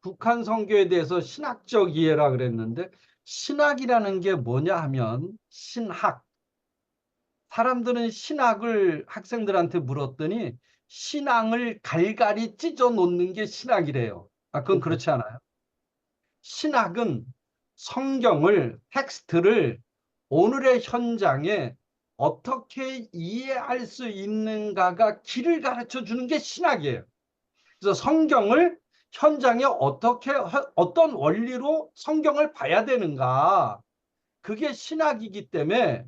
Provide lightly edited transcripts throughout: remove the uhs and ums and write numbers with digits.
북한 선교에 대해서 신학적 이해라 그랬는데 신학이라는 게 뭐냐 하면 신학. 사람들은 신학을 학생들한테 물었더니 신앙을 갈갈이 찢어 놓는 게 신학이래요. 아, 그건 그렇지 않아요. 신학은 성경을, 텍스트를 오늘의 현장에 어떻게 이해할 수 있는가가 길을 가르쳐 주는 게 신학이에요. 그래서 성경을 현장에 어떤 원리로 성경을 봐야 되는가. 그게 신학이기 때문에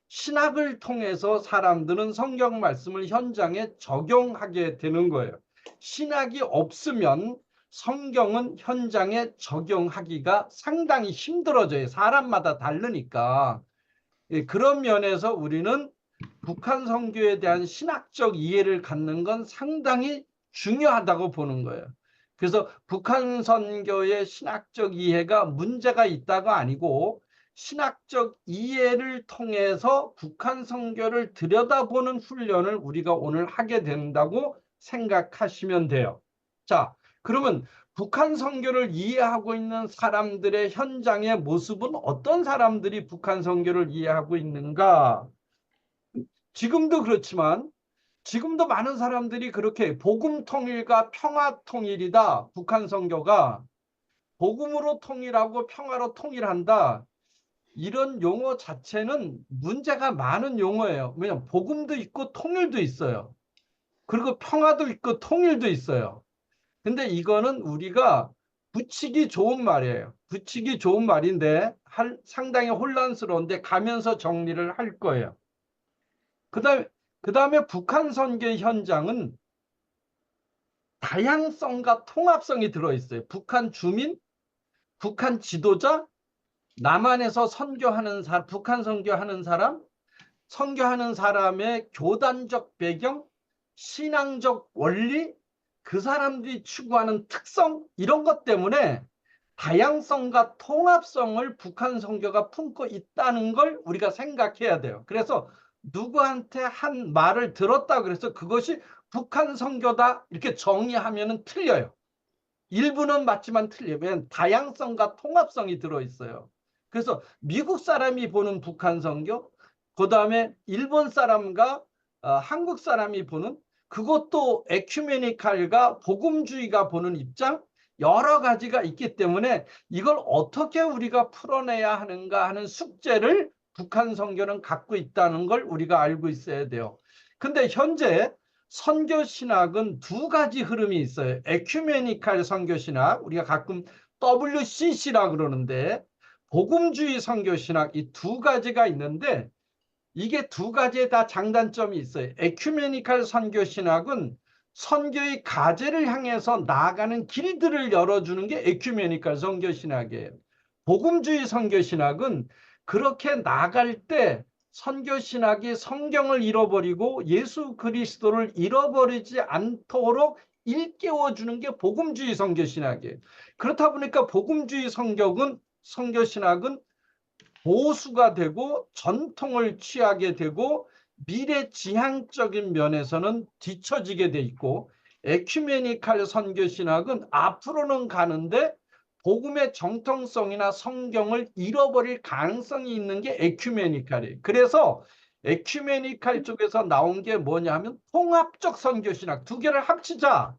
신학을 통해서 사람들은 성경 말씀을 현장에 적용하게 되는 거예요. 신학이 없으면 성경은 현장에 적용하기가 상당히 힘들어져요. 사람마다 다르니까. 그런 면에서 우리는 북한 선교에 대한 신학적 이해를 갖는 건 상당히 중요하다고 보는 거예요. 그래서 북한 선교의 신학적 이해가 문제가 있다가 아니고 신학적 이해를 통해서 북한 선교를 들여다보는 훈련을 우리가 오늘 하게 된다고 생각하시면 돼요. 자, 그러면 북한 선교를 이해하고 있는 사람들의 현장의 모습은 어떤 사람들이 북한 선교를 이해하고 있는가? 지금도 그렇지만 지금도 많은 사람들이 그렇게 복음 통일과 평화 통일이다. 북한 선교가 복음으로 통일하고 평화로 통일한다. 이런 용어 자체는 문제가 많은 용어예요. 왜냐하면 복음도 있고 통일도 있어요. 그리고 평화도 있고 통일도 있어요. 근데 이거는 우리가 붙이기 좋은 말이에요. 붙이기 좋은 말인데 상당히 혼란스러운데 가면서 정리를 할 거예요. 그다음에 북한 선교 현장은 다양성과 통합성이 들어있어요. 북한 주민, 북한 지도자, 남한에서 선교하는 북한 선교하는 사람, 선교하는 사람의 교단적 배경, 신앙적 원리, 그 사람들이 추구하는 특성 이런 것 때문에 다양성과 통합성을 북한 선교가 품고 있다는 걸 우리가 생각해야 돼요. 그래서 누구한테 한 말을 들었다 그래서 그것이 북한 선교다 이렇게 정의하면 틀려요. 일부는 맞지만 틀리면 다양성과 통합성이 들어있어요. 그래서 미국 사람이 보는 북한 선교, 그 다음에 일본 사람과 한국 사람이 보는 그것도 에큐메니칼과 복음주의가 보는 입장 여러 가지가 있기 때문에 이걸 어떻게 우리가 풀어내야 하는가 하는 숙제를 북한 선교는 갖고 있다는 걸 우리가 알고 있어야 돼요. 근데 현재 선교 신학은 두 가지 흐름이 있어요. 에큐메니칼 선교 신학, 우리가 가끔 WCC라 그러는데 복음주의 선교 신학 이 두 가지가 있는데 이게 두 가지에 다 장단점이 있어요. 에큐메니칼 선교 신학은 선교의 가제를 향해서 나아가는 길들을 열어주는 게 에큐메니칼 선교 신학이에요. 복음주의 선교 신학은 그렇게 나갈 때 선교 신학이 성경을 잃어버리고 예수 그리스도를 잃어버리지 않도록 일깨워 주는 게 복음주의 선교 신학이에요. 그렇다 보니까 복음주의 선교 신학은 보수가 되고 전통을 취하게 되고 미래지향적인 면에서는 뒤처지게 돼 있고 에큐메니칼 선교 신학은 앞으로는 가는데 복음의 정통성이나 성경을 잃어버릴 가능성이 있는 게 에큐메니칼이에요. 그래서 에큐메니칼 쪽에서 나온 게 뭐냐면 통합적 선교 신학 두 개를 합치자.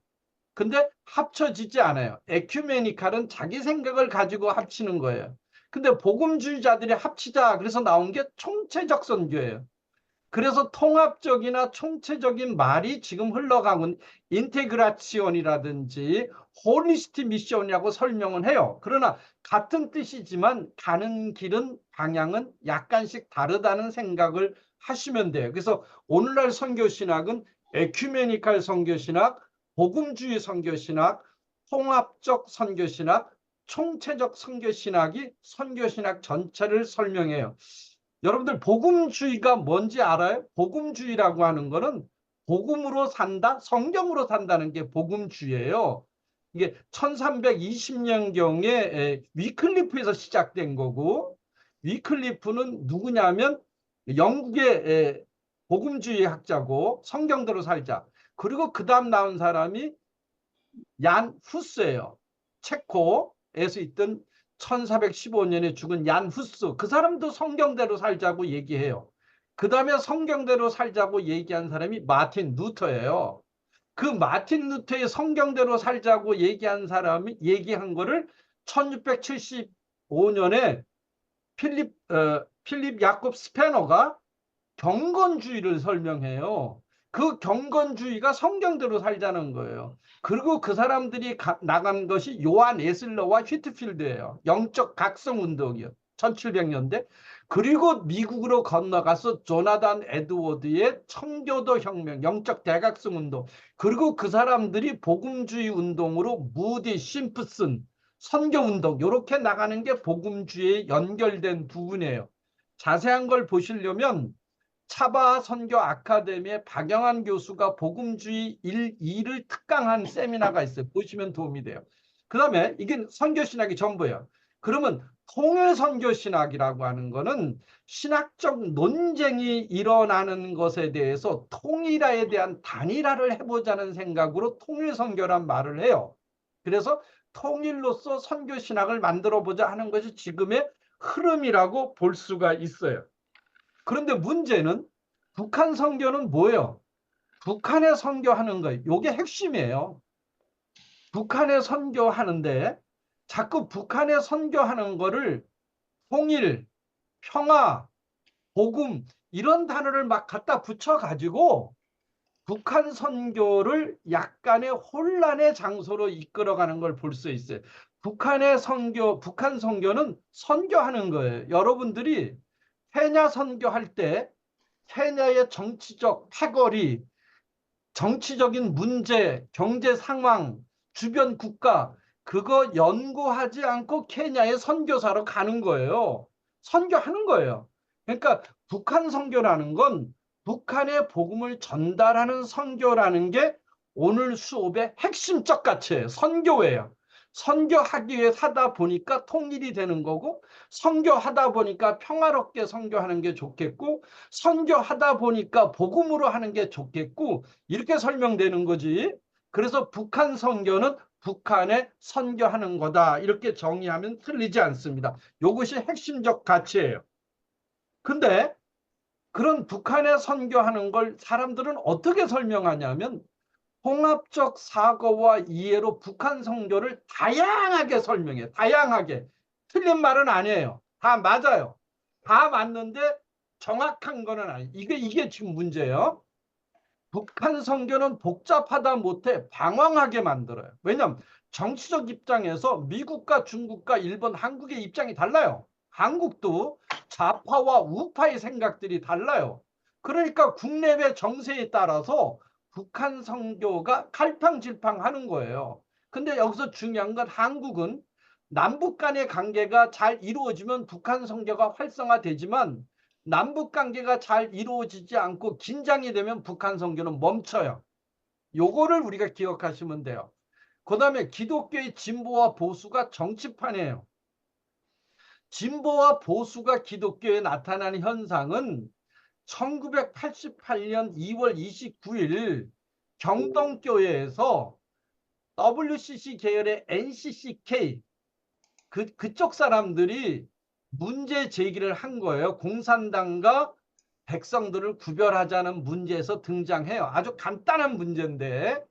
근데 합쳐지지 않아요. 에큐메니칼은 자기 생각을 가지고 합치는 거예요. 근데 복음주의자들이 합치자 그래서 나온 게 총체적 선교예요. 그래서 통합적이나 총체적인 말이 지금 흘러가고 인테그라치온이라든지 홀리스티 미션이라고 설명은 해요. 그러나 같은 뜻이지만 가는 길은 방향은 약간씩 다르다는 생각을 하시면 돼요. 그래서 오늘날 선교신학은 에큐메니칼 선교신학, 복음주의 선교신학, 통합적 선교신학, 총체적 선교신학이 선교신학 전체를 설명해요. 여러분들 복음주의가 뭔지 알아요? 복음주의라고 하는 거는 복음으로 산다, 성경으로 산다는 게 복음주의예요. 이게 1320년경에 위클리프에서 시작된 거고 위클리프는 누구냐면 영국의 복음주의 학자고 성경대로 살자. 그리고 그 다음 나온 사람이 얀 후스예요. 체코에서 있던 1415년에 죽은 얀 후스, 그 사람도 성경대로 살자고 얘기해요. 그 다음에 성경대로 살자고 얘기한 사람이 마틴 루터예요. 그 마틴 루터의 성경대로 살자고 얘기한 사람이 얘기한 거를 1675년에 필립 야콥 스페너가 경건주의를 설명해요. 그 경건주의가 성경대로 살자는 거예요. 그리고 그 사람들이 나간 것이 요한 에슬러와 휘트필드예요. 영적 각성 운동이요. 1700년대. 그리고 미국으로 건너가서 조나단 에드워드의 청교도 혁명, 영적 대각성 운동. 그리고 그 사람들이 복음주의 운동으로 무디, 심프슨, 선교 운동 이렇게 나가는 게 복음주의에 연결된 부분이에요. 자세한 걸 보시려면 차바 선교 아카데미의 박영환 교수가 복음주의 1, 2를 특강한 세미나가 있어요. 보시면 도움이 돼요. 그 다음에 이게 선교신학이 전부예요. 그러면 통일선교신학이라고 하는 거는 신학적 논쟁이 일어나는 것에 대해서 통일화에 대한 단일화를 해보자는 생각으로 통일선교란 말을 해요. 그래서 통일로서 선교신학을 만들어보자 하는 것이 지금의 흐름이라고 볼 수가 있어요. 그런데 문제는 북한 선교는 뭐예요? 북한에 선교하는 거예요. 이게 핵심이에요. 북한에 선교하는데 자꾸 북한에 선교하는 거를 통일, 평화, 복음 이런 단어를 막 갖다 붙여가지고 북한 선교를 약간의 혼란의 장소로 이끌어가는 걸 볼 수 있어요. 북한 선교는 선교하는 거예요. 여러분들이 케냐 선교할 때 케냐의 정치적 패거리, 정치적인 문제, 경제 상황, 주변 국가 그거 연구하지 않고 케냐에 선교사로 가는 거예요. 선교하는 거예요. 그러니까 북한 선교라는 건 북한의 복음을 전달하는 선교라는 게 오늘 수업의 핵심적 가치예요. 선교예요. 선교하기 위해 하다 보니까 통일이 되는 거고 선교하다 보니까 평화롭게 선교하는 게 좋겠고 선교하다 보니까 복음으로 하는 게 좋겠고 이렇게 설명되는 거지. 그래서 북한 선교는 북한에 선교하는 거다. 이렇게 정의하면 틀리지 않습니다. 이것이 핵심적 가치예요. 근데 그런 북한에 선교하는 걸 사람들은 어떻게 설명하냐면 통합적 사고와 이해로 북한 선교를 다양하게 설명해. 다양하게. 틀린 말은 아니에요. 다 맞아요. 다 맞는데 정확한 거는 아니에요. 이게 지금 문제예요. 북한 선교는 복잡하다 못해 방황하게 만들어요. 왜냐하면 정치적 입장에서 미국과 중국과 일본, 한국의 입장이 달라요. 한국도 좌파와 우파의 생각들이 달라요. 그러니까 국내외 정세에 따라서 북한 선교가 갈팡질팡하는 거예요. 근데 여기서 중요한 건 한국은 남북 간의 관계가 잘 이루어지면 북한 선교가 활성화되지만 남북 관계가 잘 이루어지지 않고 긴장이 되면 북한 선교는 멈춰요. 요거를 우리가 기억하시면 돼요. 그 다음에 기독교의 진보와 보수가 정치판이에요. 진보와 보수가 기독교에 나타나는 현상은 1988년 2월 29일 경동교회에서 WCC 계열의 NCCK 그쪽 사람들이 문제 제기를 한 거예요. 공산당과 백성들을 구별하자는 문제에서 등장해요. 아주 간단한 문제인데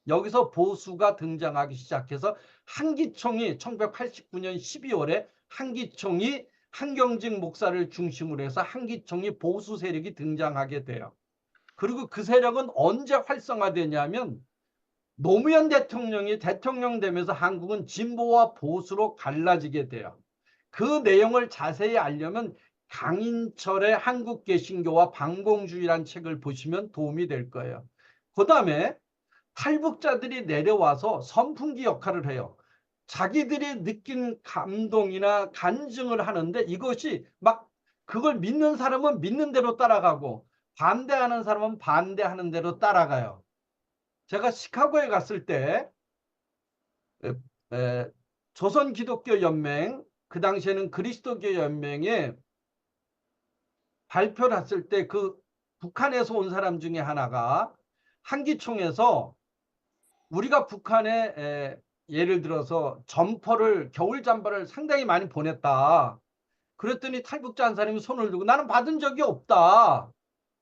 여기서 보수가 등장하기 시작해서 한기총이 1989년 12월에 한기총이 한경직 목사를 중심으로 해서 한기총이 보수 세력이 등장하게 돼요. 그리고 그 세력은 언제 활성화되냐면 노무현 대통령이 대통령 되면서 한국은 진보와 보수로 갈라지게 돼요. 그 내용을 자세히 알려면 강인철의 한국 개신교와 반공주의라는 책을 보시면 도움이 될 거예요. 그 다음에 탈북자들이 내려와서 선풍기 역할을 해요. 자기들이 느낀 감동이나 간증을 하는데 이것이 막 그걸 믿는 사람은 믿는 대로 따라가고 반대하는 사람은 반대하는 대로 따라가요. 제가 시카고에 갔을 때 조선기독교연맹 그 당시에는 그리스도교 연맹에 발표를 했을 때 그 북한에서 온 사람 중에 하나가 한기총에서 우리가 북한에 예를 들어서 점퍼를 겨울 잠바를 상당히 많이 보냈다. 그랬더니 탈북자 한 사람이 손을 들고 나는 받은 적이 없다.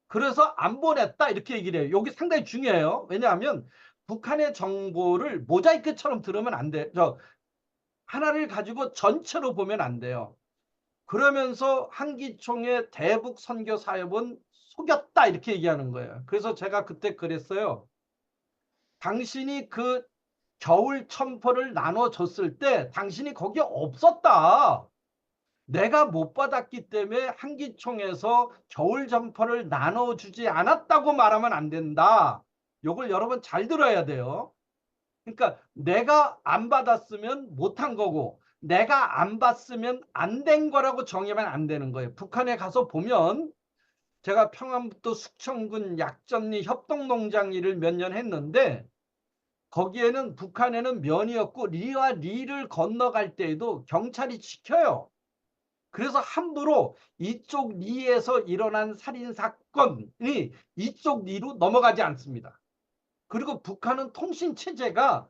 그래서 안 보냈다 이렇게 얘기를 해요. 여기 상당히 중요해요. 왜냐하면 북한의 정보를 모자이크처럼 들으면 안 돼. 하나를 가지고 전체로 보면 안 돼요. 그러면서 한기총의 대북 선교 사업은 속였다 이렇게 얘기하는 거예요. 그래서 제가 그때 그랬어요. 당신이 그 겨울 점퍼를 나눠줬을 때 당신이 거기에 없었다. 내가 못 받았기 때문에 한기총에서 겨울 점퍼를 나눠주지 않았다고 말하면 안 된다. 요걸 여러분 잘 들어야 돼요. 그러니까 내가 안 받았으면 못한 거고 내가 안 받으면 안 된 거라고 정의하면 안 되는 거예요. 북한에 가서 보면 제가 평안북도 숙청군 약점리 협동농장 일을 몇 년 했는데 거기에는 북한에는 면이 없고 리와 리를 건너갈 때에도 경찰이 지켜요. 그래서 함부로 이쪽 리에서 일어난 살인사건이 이쪽 리로 넘어가지 않습니다. 그리고 북한은 통신체제가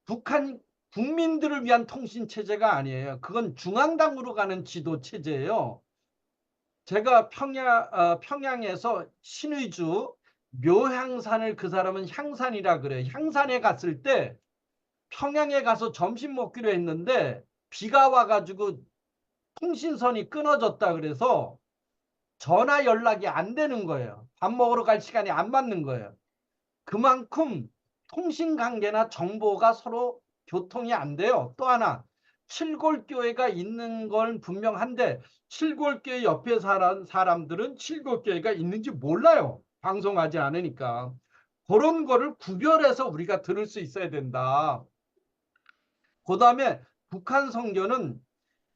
북한 국민들을 위한 통신체제가 아니에요. 그건 중앙당으로 가는 지도체제예요. 제가 평양에서 신의주 묘향산을 그 사람은 향산이라 그래요. 향산에 갔을 때 평양에 가서 점심 먹기로 했는데 비가 와가지고 통신선이 끊어졌다 그래서 전화 연락이 안 되는 거예요. 밥 먹으러 갈 시간이 안 맞는 거예요. 그만큼 통신관계나 정보가 서로 교통이 안 돼요. 또 하나 칠골교회가 있는 건 분명한데 칠골교회 옆에 사는 사람들은 칠골교회가 있는지 몰라요. 방송하지 않으니까. 그런 거를 구별해서 우리가 들을 수 있어야 된다. 그 다음에 북한 선교는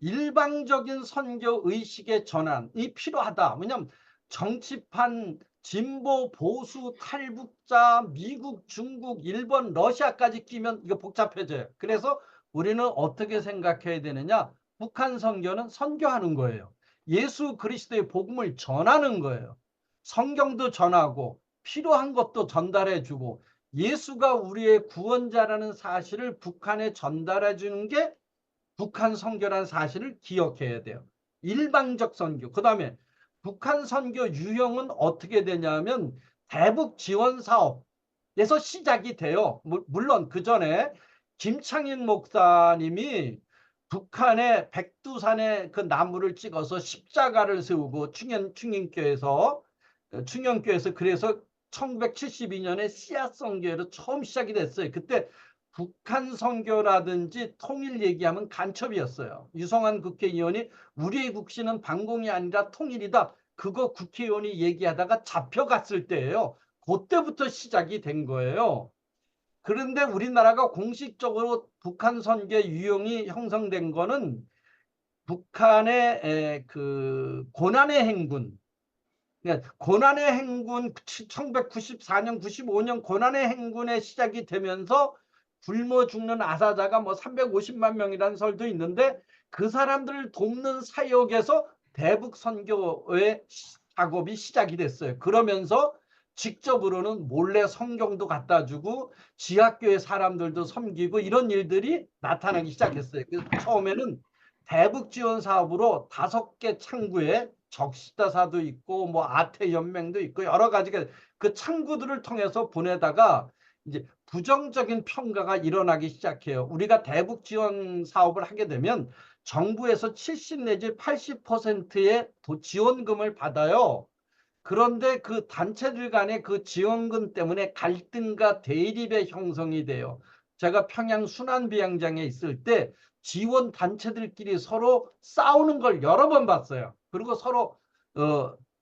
일방적인 선교 의식의 전환이 필요하다. 왜냐하면 정치판 진보 보수 탈북자 미국 중국 일본 러시아까지 끼면 이거 복잡해져요. 그래서 우리는 어떻게 생각해야 되느냐. 북한 선교는 선교하는 거예요. 예수 그리스도의 복음을 전하는 거예요. 성경도 전하고 필요한 것도 전달해 주고 예수가 우리의 구원자라는 사실을 북한에 전달해 주는 게 북한 선교라는 사실을 기억해야 돼요. 일방적 선교. 그 다음에 북한 선교 유형은 어떻게 되냐면 대북 지원 사업에서 시작이 돼요. 물론 그 전에 김창인 목사님이 북한의 백두산에 그 나무를 찍어서 십자가를 세우고 충영교에서 그래서 1972년에 씨앗 선교회로 처음 시작이 됐어요. 그때 북한 선교라든지 통일 얘기하면 간첩이었어요. 유성환 국회의원이 우리의 국시는 반공이 아니라 통일이다. 그거 국회의원이 얘기하다가 잡혀갔을 때예요. 그때부터 시작이 된 거예요. 그런데 우리나라가 공식적으로 북한 선교 유형이 형성된 거는 북한의 그 고난의 행군, 그러니까 고난의 행군 1994년 95년 고난의 행군에 시작이 되면서 굶어 죽는 아사자가 뭐 350만 명이라는 설도 있는데 그 사람들을 돕는 사역에서 대북 선교의 작업이 시작이 됐어요. 그러면서 직접으로는 몰래 성경도 갖다 주고 지하교회 사람들도 섬기고 이런 일들이 나타나기 시작했어요. 그래서 처음에는 대북 지원 사업으로 5개 창구에 적시다사도 있고 뭐 아태연맹도 있고 여러 가지가 그 창구들을 통해서 보내다가 이제 부정적인 평가가 일어나기 시작해요. 우리가 대북 지원 사업을 하게 되면 정부에서 70 내지 80%의 지원금을 받아요. 그런데 그 단체들 간의 그 지원금 때문에 갈등과 대립의 형성이 돼요. 제가 평양 순환비양장에 있을 때 지원 단체들끼리 서로 싸우는 걸 여러 번 봤어요. 그리고 서로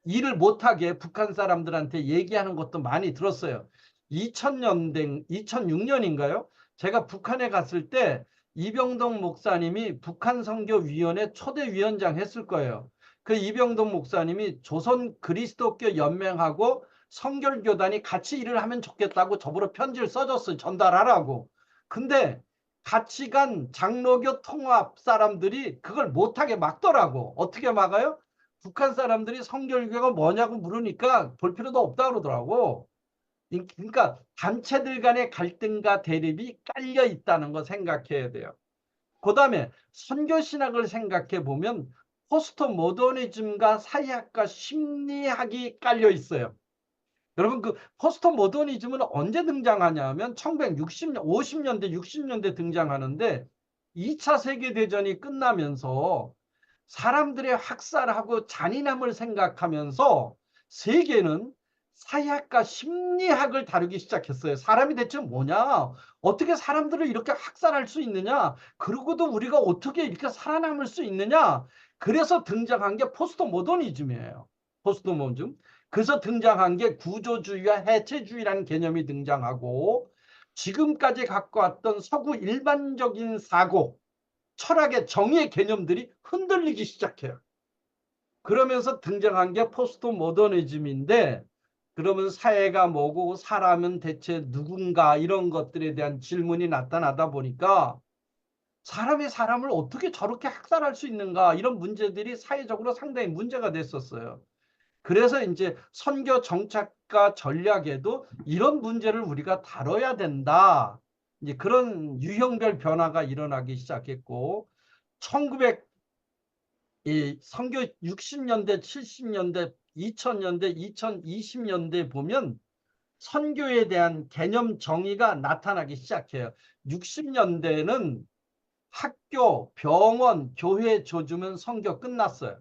일을 못하게 북한 사람들한테 얘기하는 것도 많이 들었어요. 2006년인가요? 제가 북한에 갔을 때 이병동 목사님이 북한 선교위원회 초대위원장 했을 거예요. 그 이병동 목사님이 조선 그리스도교 연맹하고 성결교단이 같이 일을 하면 좋겠다고 저보러 편지를 써줬어요. 전달하라고. 근데 같이 간 장로교 통합 사람들이 그걸 못하게 막더라고. 어떻게 막아요? 북한 사람들이 성결교가 뭐냐고 물으니까 볼 필요도 없다 그러더라고. 그러니까 단체들 간의 갈등과 대립이 깔려 있다는 거 생각해야 돼요. 그 다음에 선교 신학을 생각해 보면 포스트 모더니즘과 사회학과 심리학이 깔려 있어요. 여러분, 그 포스트 모더니즘은 언제 등장하냐면 1960년, 50년대, 60년대 등장하는데 2차 세계대전이 끝나면서 사람들의 학살하고 잔인함을 생각하면서 세계는 사회학과 심리학을 다루기 시작했어요. 사람이 대체 뭐냐? 어떻게 사람들을 이렇게 학살할 수 있느냐? 그러고도 우리가 어떻게 이렇게 살아남을 수 있느냐? 그래서 등장한 게 포스트 모더니즘이에요. 포스트 모더니즘. 그래서 등장한 게 구조주의와 해체주의라는 개념이 등장하고 지금까지 갖고 왔던 서구 일반적인 사고, 철학의 정의의 개념들이 흔들리기 시작해요. 그러면서 등장한 게 포스트 모더니즘인데 그러면 사회가 뭐고 사람은 대체 누군가 이런 것들에 대한 질문이 나타나다 보니까 사람이 사람을 어떻게 저렇게 학살할 수 있는가 이런 문제들이 사회적으로 상당히 문제가 됐었어요. 그래서 이제 선교 정책과 전략에도 이런 문제를 우리가 다뤄야 된다. 이제 그런 유형별 변화가 일어나기 시작했고 1900 이 선교 60년대, 70년대, 2000년대, 2020년대 보면 선교에 대한 개념 정의가 나타나기 시작해요. 60년대는 학교, 병원, 교회 조주면 선교 끝났어요.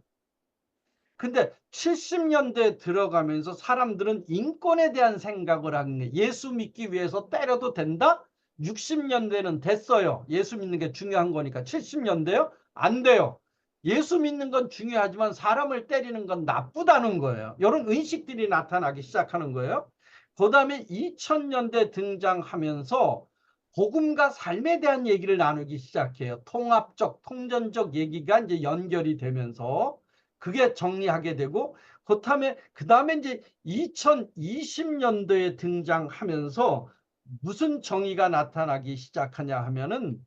근데 70년대 들어가면서 사람들은 인권에 대한 생각을 하는 게 예수 믿기 위해서 때려도 된다? 60년대는 됐어요. 예수 믿는 게 중요한 거니까. 70년대요? 안 돼요. 예수 믿는 건 중요하지만 사람을 때리는 건 나쁘다는 거예요. 이런 의식들이 나타나기 시작하는 거예요. 그 다음에 2000년대 등장하면서 복음과 삶에 대한 얘기를 나누기 시작해요. 통합적, 통전적 얘기가 이제 연결이 되면서 그게 정리하게 되고 그다음에 이제 2020년도에 등장하면서 무슨 정의가 나타나기 시작하냐 하면은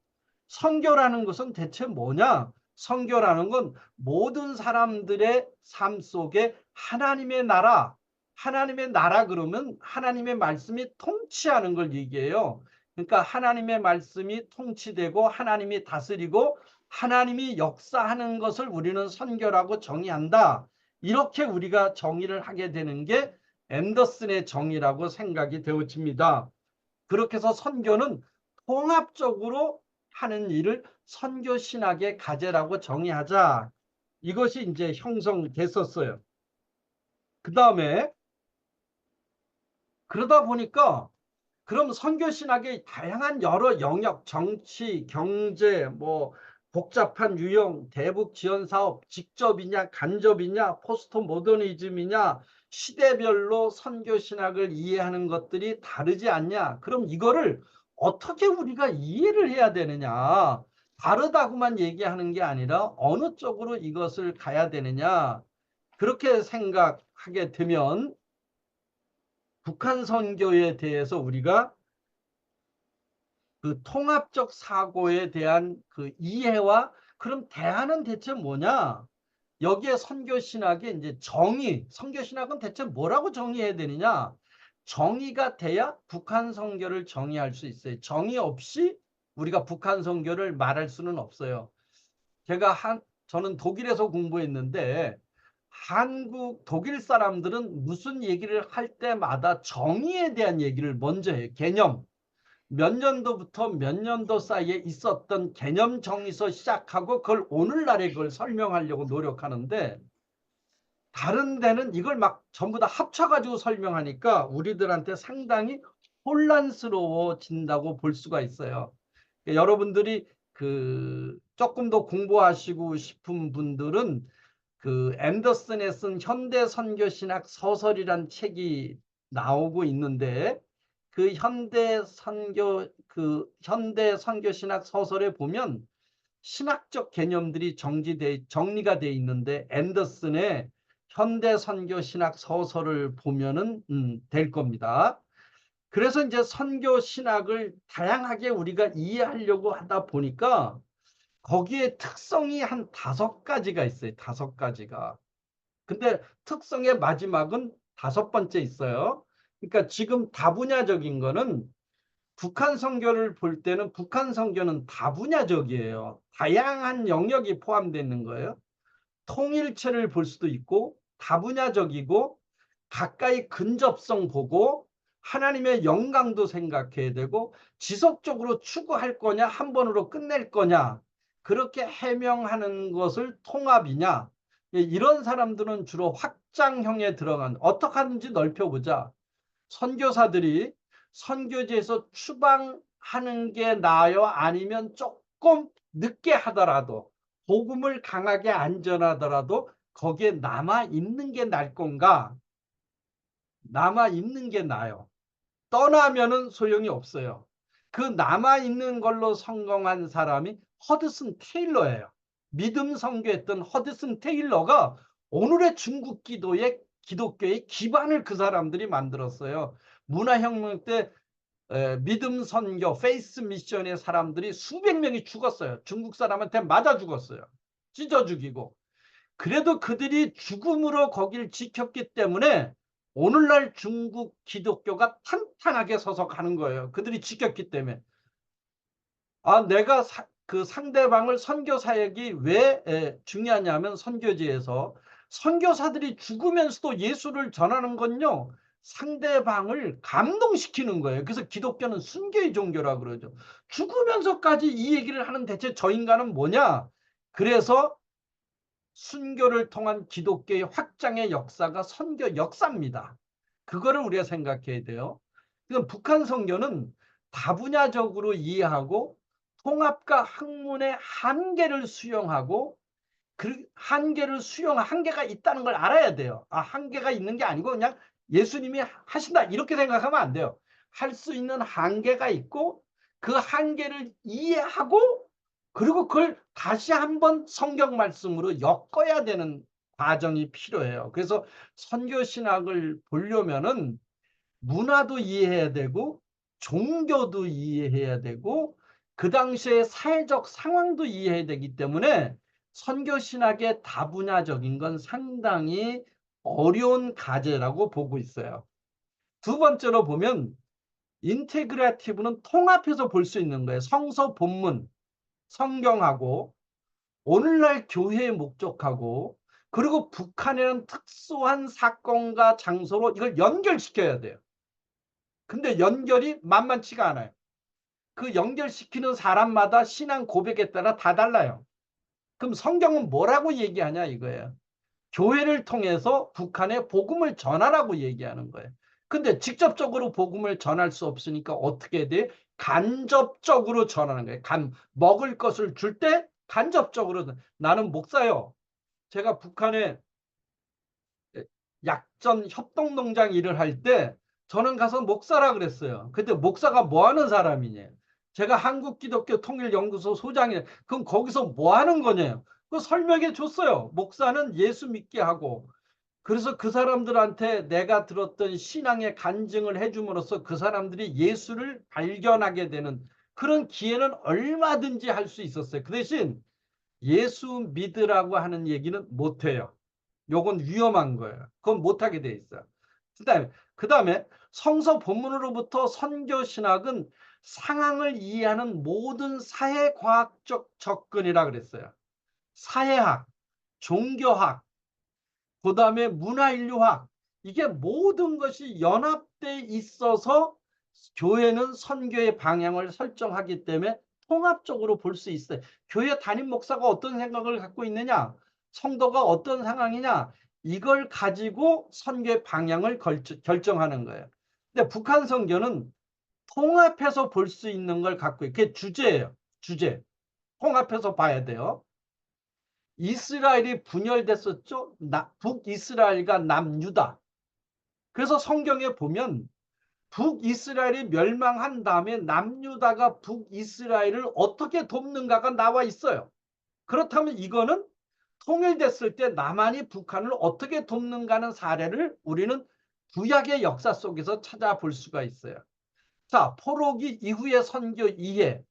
선교라는 것은 대체 뭐냐? 선교라는 건 모든 사람들의 삶 속에 하나님의 나라 그러면 하나님의 말씀이 통치하는 걸 얘기해요. 그러니까 하나님의 말씀이 통치되고 하나님이 다스리고 하나님이 역사하는 것을 우리는 선교라고 정의한다. 이렇게 우리가 정의를 하게 되는 게 앤더슨의 정의라고 생각이 되어집니다. 그렇게 해서 선교는 통합적으로 하는 일을 선교 신학의 과제라고 정의하자. 이것이 이제 형성됐었어요. 그 다음에 그러다 보니까 그럼 선교 신학의 다양한 여러 영역, 정치, 경제, 뭐 복잡한 유형, 대북 지원 사업, 직접이냐, 간접이냐, 포스트 모더니즘이냐, 시대별로 선교 신학을 이해하는 것들이 다르지 않냐? 그럼 이거를 어떻게 우리가 이해를 해야 되느냐? 다르다고만 얘기하는 게 아니라 어느 쪽으로 이것을 가야 되느냐? 그렇게 생각하게 되면 북한 선교에 대해서 우리가 그 통합적 사고에 대한 그 이해와 그럼 대안은 대체 뭐냐? 여기에 선교 신학의 이제 정의, 선교 신학은 대체 뭐라고 정의해야 되느냐? 정의가 돼야 북한 선교를 정의할 수 있어요. 정의 없이 우리가 북한 선교를 말할 수는 없어요. 저는 독일에서 공부했는데 독일 사람들은 무슨 얘기를 할 때마다 정의에 대한 얘기를 먼저 해요. 개념. 몇 년도부터 몇 년도 사이에 있었던 개념 정의서 시작하고 그걸 오늘날에 그걸 설명하려고 노력하는데 다른 데는 이걸 막 전부 다 합쳐가지고 설명하니까 우리들한테 상당히 혼란스러워진다고 볼 수가 있어요. 여러분들이 그 조금 더 공부하시고 싶은 분들은 그 앤더슨에 쓴 현대 선교 신학 소설이란 책이 나오고 있는데 현대 선교 신학 소설에 보면 신학적 개념들이 정리가 돼 있는데 앤더슨의 현대 선교 신학 소설을 보면은 될 겁니다. 그래서 이제 선교 신학을 다양하게 우리가 이해하려고 하다 보니까 거기에 특성이 한 5가지가 있어요. 5가지가. 근데 특성의 마지막은 5번째 있어요. 그러니까 지금 다분야적인 거는 북한 선교를 볼 때는 북한 선교는 다분야적이에요. 다양한 영역이 포함되어 있는 거예요. 통일체를 볼 수도 있고 다분야적이고 가까이 근접성 보고 하나님의 영광도 생각해야 되고 지속적으로 추구할 거냐 한 번으로 끝낼 거냐 그렇게 해명하는 것을 통합이냐 이런 사람들은 주로 확장형에 들어간 어떻게 하든지 넓혀보자. 선교사들이 선교지에서 추방하는 게 나아요? 아니면 조금 늦게 하더라도 복음을 강하게 안전하더라도 거기에 남아있는 게 나을 건가? 남아있는 게 나아요. 떠나면은 소용이 없어요. 그 남아있는 걸로 성공한 사람이 허드슨 테일러예요. 믿음 선교했던 허드슨 테일러가 오늘의 중국 기독교의 기반을 그 사람들이 만들었어요. 문화혁명 때 믿음 선교 페이스 미션의 사람들이 수백 명이 죽었어요. 중국 사람한테 맞아 죽었어요. 찢어 죽이고. 그래도 그들이 죽음으로 거길 지켰기 때문에 오늘날 중국 기독교가 탄탄하게 서서 가는 거예요. 그들이 지켰기 때문에. 내가 그 상대방을 선교 사역이 왜 중요하냐면 선교지에서 선교사들이 죽으면서도 예수를 전하는 건요. 상대방을 감동시키는 거예요. 그래서 기독교는 순교의 종교라 그러죠. 죽으면서까지 이 얘기를 하는 대체 저 인간은 뭐냐? 그래서 순교를 통한 기독교의 확장의 역사가 선교 역사입니다. 그거를 우리가 생각해야 돼요. 그럼 북한 선교는 다분야적으로 이해하고 통합과 학문의 한계를 수용하고 그 한계가 있다는 걸 알아야 돼요. 한계가 있는 게 아니고 그냥 예수님이 하신다 이렇게 생각하면 안 돼요. 할 수 있는 한계가 있고 그 한계를 이해하고 그리고 그걸 다시 한번 성경 말씀으로 엮어야 되는 과정이 필요해요. 그래서 선교 신학을 보려면은 문화도 이해해야 되고 종교도 이해해야 되고 그 당시의 사회적 상황도 이해해야 되기 때문에 선교 신학의 다분야적인 건 상당히 어려운 과제라고 보고 있어요. 두 번째로 보면 인테그레이티브는 통합해서 볼 수 있는 거예요. 성서 본문, 성경하고 오늘날 교회의 목적하고 그리고 북한에는 특수한 사건과 장소로 이걸 연결시켜야 돼요. 근데 연결이 만만치가 않아요. 그 연결시키는 사람마다 신앙 고백에 따라 다 달라요. 그럼 성경은 뭐라고 얘기하냐 이거예요. 교회를 통해서 북한에 복음을 전하라고 얘기하는 거예요. 근데 직접적으로 복음을 전할 수 없으니까 어떻게 돼? 간접적으로 전하는 거예요. 먹을 것을 줄 때 간접적으로. 나는 목사요. 제가 북한에 약전 협동농장 일을 할 때 저는 가서 목사라 그랬어요. 근데 목사가 뭐 하는 사람이냐? 제가 한국기독교통일연구소 소장이에요. 그럼 거기서 뭐 하는 거냐? 그 설명해 줬어요. 목사는 예수 믿게 하고 그래서 그 사람들한테 내가 들었던 신앙의 간증을 해줌으로써 그 사람들이 예수를 발견하게 되는 그런 기회는 얼마든지 할 수 있었어요. 그 대신 예수 믿으라고 하는 얘기는 못해요. 요건 위험한 거예요. 그건 못하게 돼 있어요. 그다음에 성서 본문으로부터 선교 신학은 상황을 이해하는 모든 사회과학적 접근이라 그랬어요. 사회학, 종교학, 그다음에 문화인류학 이게 모든 것이 연합돼 있어서 교회는 선교의 방향을 설정하기 때문에 통합적으로 볼 수 있어요. 교회 담임 목사가 어떤 생각을 갖고 있느냐, 성도가 어떤 상황이냐 이걸 가지고 선교의 방향을 결정하는 거예요. 근데 북한 선교는 통합해서 볼 수 있는 걸 갖고 있고 그게 주제예요. 주제. 통합해서 봐야 돼요. 이스라엘이 분열됐었죠. 북이스라엘과 남유다. 그래서 성경에 보면 북이스라엘이 멸망한 다음에 남유다가 북이스라엘을 어떻게 돕는가가 나와 있어요. 그렇다면 이거는 통일됐을 때 남한이 북한을 어떻게 돕는가는 사례를 우리는 구약의 역사 속에서 찾아볼 수가 있어요. 자, 포로기 이후의 선교 이해.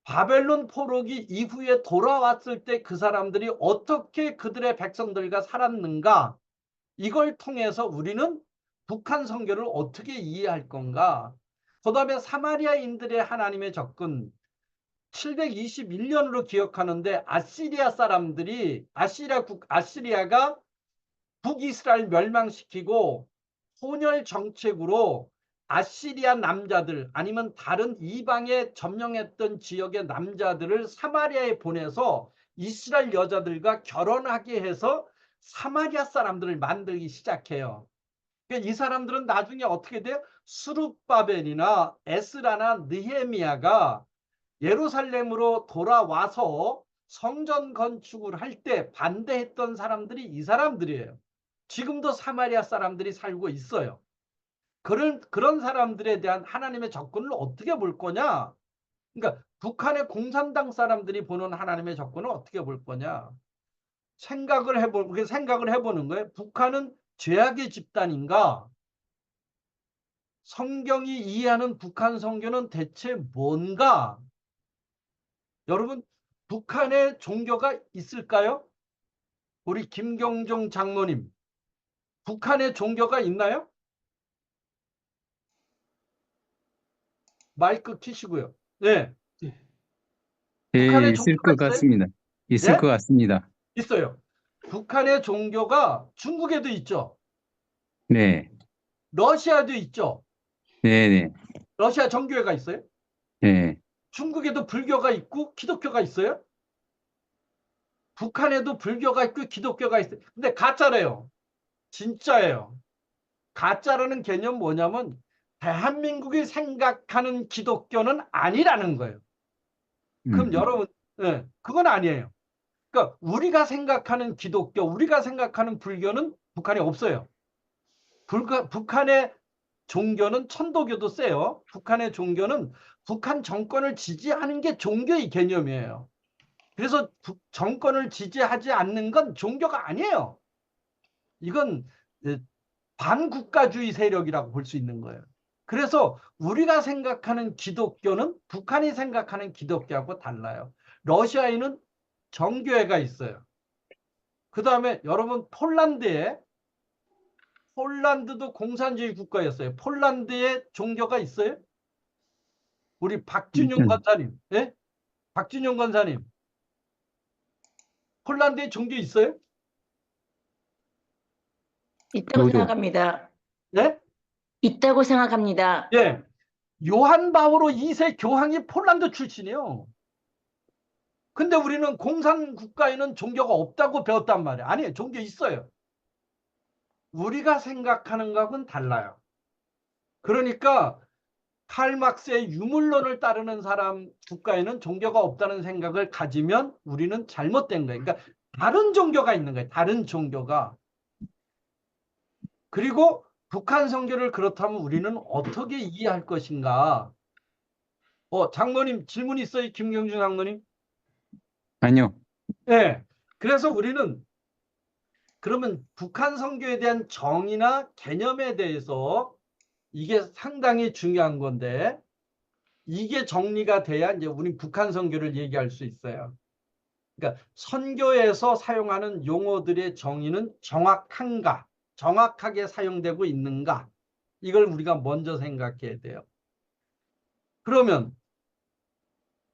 바벨론 포로기 이후에 돌아왔을 때 그 사람들이 어떻게 그들의 백성들과 살았는가 이걸 통해서 우리는 북한 선교를 어떻게 이해할 건가? 그다음에 사마리아인들의 하나님의 접근 721년으로 기억하는데 아시리아 사람들이 아시리아가 북이스라엘 멸망시키고 혼혈 정책으로 아시리아 남자들 아니면 다른 이방에 점령했던 지역의 남자들을 사마리아에 보내서 이스라엘 여자들과 결혼하게 해서 사마리아 사람들을 만들기 시작해요. 그러니까 이 사람들은 나중에 어떻게 돼요? 수룹바벨이나 에스라나 느헤미야가 예루살렘으로 돌아와서 성전 건축을 할 때 반대했던 사람들이 이 사람들이에요. 지금도 사마리아 사람들이 살고 있어요. 그런 사람들에 대한 하나님의 접근을 어떻게 볼 거냐? 그러니까 북한의 공산당 사람들이 보는 하나님의 접근을 어떻게 볼 거냐? 생각을 해보는 거예요. 북한은 죄악의 집단인가? 성경이 이해하는 북한 선교는 대체 뭔가? 여러분, 북한에 종교가 있을까요? 우리 김경종 장모님, 북한에 종교가 있나요? 마이크 키시고요. 네. 예, 북한에 있을 종교가 것 있어요? 같습니다. 있을 네? 것 같습니다. 있어요. 북한의 종교가 중국에도 있죠. 네, 러시아도 있죠. 네, 네, 러시아 정교회가 있어요. 네. 중국에도 불교가 있고 기독교가 있어요. 북한에도 불교가 있고 기독교가 있어요. 근데 가짜래요. 진짜예요. 가짜라는 개념 뭐냐면 대한민국이 생각하는 기독교는 아니라는 거예요. 그럼 여러분, 네, 그건 아니에요. 그러니까 우리가 생각하는 기독교, 우리가 생각하는 불교는 북한에 없어요. 북한의 종교는 천도교도 세요. 북한의 종교는 북한 정권을 지지하는 게 종교의 개념이에요. 그래서 정권을 지지하지 않는 건 종교가 아니에요. 이건 반국가주의 세력이라고 볼 수 있는 거예요. 그래서 우리가 생각하는 기독교는 북한이 생각하는 기독교하고 달라요. 러시아에는 정교회가 있어요. 그 다음에 여러분 폴란드도 공산주의 국가였어요. 폴란드에 종교가 있어요? 우리 박준용 권사님, 예? 박준용 권사님, 폴란드에 종교 있어요? 있다고 저도, 생각합니다. 예? 있다고 생각합니다. 예. 요한 바오로 2세 교황이 폴란드 출신이에요. 근데 우리는 공산 국가에는 종교가 없다고 배웠단 말이에요. 아니에요. 종교 있어요. 우리가 생각하는 것은 달라요. 그러니까 칼막스의 유물론을 따르는 사람 국가에는 종교가 없다는 생각을 가지면 우리는 잘못된 거예요. 그러니까 다른 종교가 있는 거예요. 다른 종교가. 그리고 북한 선교를 그렇다면 우리는 어떻게 이해할 것인가? 장모님 질문 있어요? 김경준 장모님? 아니요. 네. 그래서 우리는 그러면 북한 선교에 대한 정의나 개념에 대해서 이게 상당히 중요한 건데 이게 정리가 돼야 이제 우리 북한 선교를 얘기할 수 있어요. 그러니까 선교에서 사용하는 용어들의 정의는 정확한가? 정확하게 사용되고 있는가? 이걸 우리가 먼저 생각해야 돼요. 그러면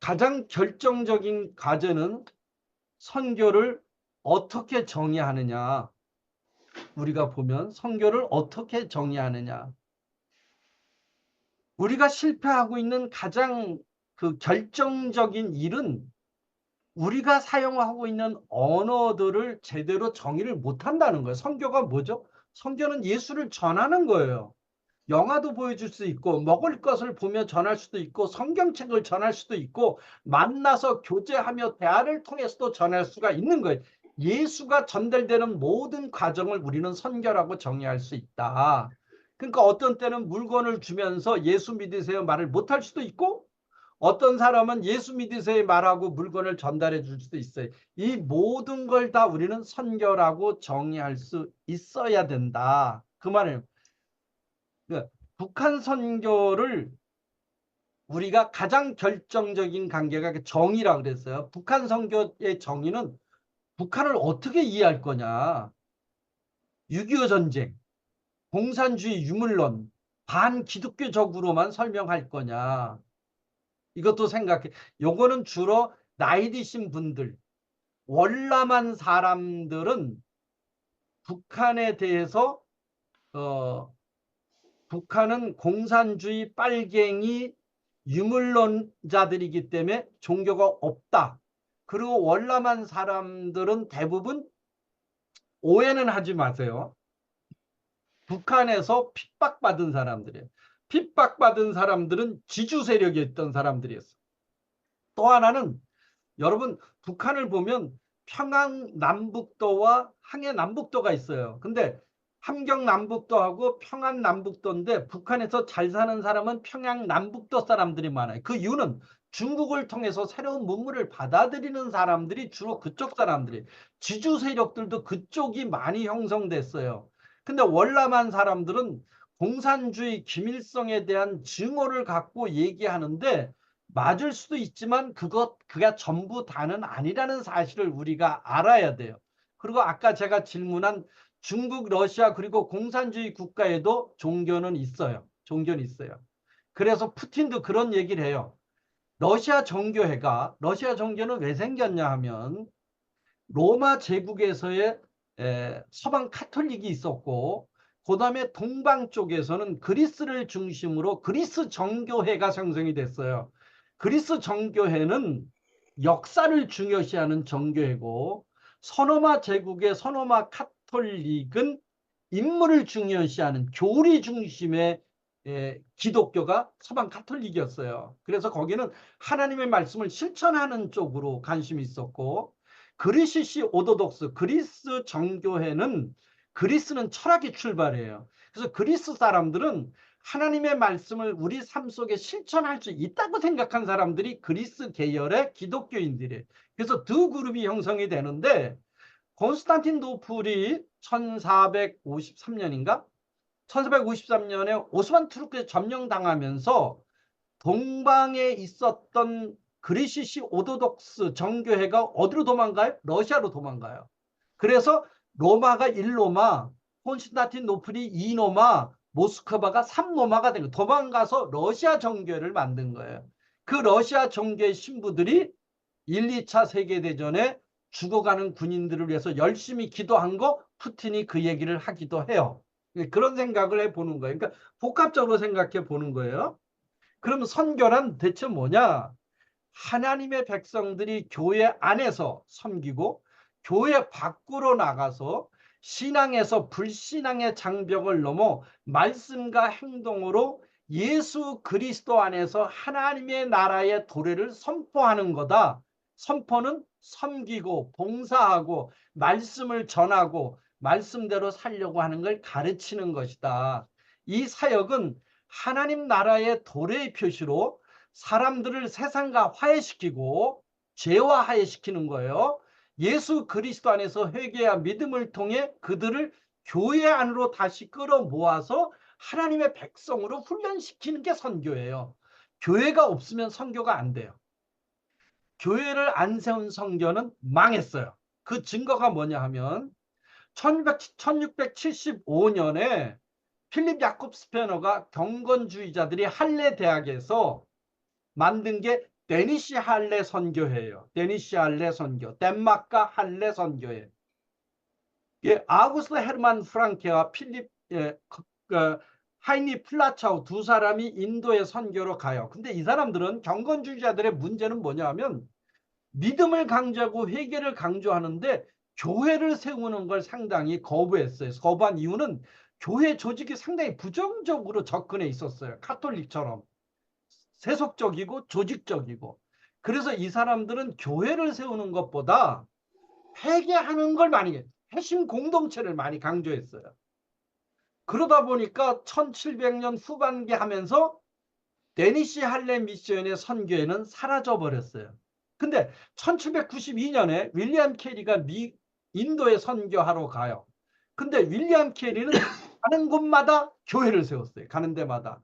가장 결정적인 과제는 선교를 어떻게 정의하느냐. 우리가 보면 선교를 어떻게 정의하느냐. 우리가 실패하고 있는 가장 그 결정적인 일은 우리가 사용하고 있는 언어들을 제대로 정의를 못한다는 거예요. 선교가 뭐죠? 선교는 예수를 전하는 거예요. 영화도 보여줄 수 있고 먹을 것을 보며 전할 수도 있고 성경책을 전할 수도 있고 만나서 교제하며 대화를 통해서도 전할 수가 있는 거예요. 예수가 전달되는 모든 과정을 우리는 선교라고 정의할 수 있다. 그러니까 어떤 때는 물건을 주면서 예수 믿으세요 말을 못할 수도 있고 어떤 사람은 예수 믿으세요 말하고 물건을 전달해 줄 수도 있어요. 이 모든 걸 다 우리는 선교라고 정의할 수 있어야 된다. 그 말을 북한 선교를 우리가 가장 결정적인 관계가 정의라고 그랬어요. 북한 선교의 정의는 북한을 어떻게 이해할 거냐. 6.25 전쟁, 공산주의 유물론 반기독교적으로만 설명할 거냐. 이것도 생각해. 요거는 주로 나이 드신 분들, 월남한 사람들은 북한에 대해서 북한은 공산주의 빨갱이 유물론자들이기 때문에 종교가 없다. 그리고 월남한 사람들은 대부분 오해는 하지 마세요. 북한에서 핍박받은 사람들이에요. 핍박받은 사람들은 지주 세력이 있던 사람들이었어요. 또 하나는 여러분 북한을 보면 평안남북도와 항해남북도가 있어요. 근데 함경남북도하고 평안남북도인데 북한에서 잘 사는 사람은 평양남북도 사람들이 많아요. 그 이유는 중국을 통해서 새로운 문물을 받아들이는 사람들이 주로 그쪽 사람들이, 지주 세력들도 그쪽이 많이 형성됐어요. 근데 월남한 사람들은 공산주의 김일성에 대한 증오를 갖고 얘기하는데 맞을 수도 있지만 그가 전부 다는 아니라는 사실을 우리가 알아야 돼요. 그리고 아까 제가 질문한 중국, 러시아 그리고 공산주의 국가에도 종교는 있어요. 종교는 있어요. 그래서 푸틴도 그런 얘기를 해요. 러시아 종교는 왜 생겼냐 하면 로마 제국에서의 서방 카톨릭이 있었고 그 다음에 동방 쪽에서는 그리스를 중심으로 그리스 정교회가 형성이 됐어요. 그리스 정교회는 역사를 중요시하는 정교회고 서노마 제국의 서노마 카톨릭은 인물을 중요시하는 교리 중심의 기독교가 서방 카톨릭이었어요. 그래서 거기는 하나님의 말씀을 실천하는 쪽으로 관심이 있었고 그리시시 오도독스 그리스 정교회는 그리스는 철학의 출발이에요. 그래서 그리스 사람들은 하나님의 말씀을 우리 삶 속에 실천할 수 있다고 생각한 사람들이 그리스 계열의 기독교인들이에요. 그래서 두 그룹이 형성이 되는데 콘스탄틴노플이 1453년인가? 1453년에 오스만 투르크에 점령당하면서 동방에 있었던 그리시시 오도독스 정교회가 어디로 도망가요? 러시아로 도망가요. 그래서 로마가 1로마, 콘스탄틴노플이 2로마, 모스크바가 3로마가 된 거예요. 도망가서 러시아 정교회를 만든 거예요. 그 러시아 정교회 신부들이 1, 2차 세계대전에 죽어가는 군인들을 위해서 열심히 기도한 거 푸틴이 그 얘기를 하기도 해요. 그런 생각을 해보는 거예요. 그러니까 복합적으로 생각해 보는 거예요. 그럼 선교란 대체 뭐냐? 하나님의 백성들이 교회 안에서 섬기고 교회 밖으로 나가서 신앙에서 불신앙의 장벽을 넘어 말씀과 행동으로 예수 그리스도 안에서 하나님의 나라의 도래를 선포하는 거다. 선포는 섬기고 봉사하고 말씀을 전하고 말씀대로 살려고 하는 걸 가르치는 것이다. 이 사역은 하나님 나라의 도래의 표시로 사람들을 세상과 화해시키고 죄화해시키는 거예요. 예수 그리스도 안에서 회개와 믿음을 통해 그들을 교회 안으로 다시 끌어모아서 하나님의 백성으로 훈련시키는 게 선교예요. 교회가 없으면 선교가 안 돼요. 교회를 안 세운 선교는 망했어요. 그 증거가 뭐냐 하면 1675년에 필립 야콥 스페너가 경건주의자들이 할레 대학에서 만든 게 데니시 할레 선교회예요. 데니시 할레 선교, 덴마크 할레 선교회. 예, 아우구스트 헤르만 프랑케와 하이니 플라차우 두 사람이 인도에 선교로 가요. 근데 이 사람들은 경건주의자들의 문제는 뭐냐 하면 믿음을 강조하고 회개를 강조하는데 교회를 세우는 걸 상당히 거부했어요. 거부한 이유는 교회 조직이 상당히 부정적으로 접근해 있었어요. 카톨릭처럼 세속적이고 조직적이고. 그래서 이 사람들은 교회를 세우는 것보다 회개하는 걸 많이, 회심 공동체를 많이 강조했어요. 그러다 보니까 1700년 후반기 하면서 데니시 할레 미션의 선교회는 사라져 버렸어요. 근데 1792년에 윌리엄 캐리가 인도에 선교하러 가요. 근데 윌리엄 캐리는 가는 곳마다 교회를 세웠어요. 가는 데마다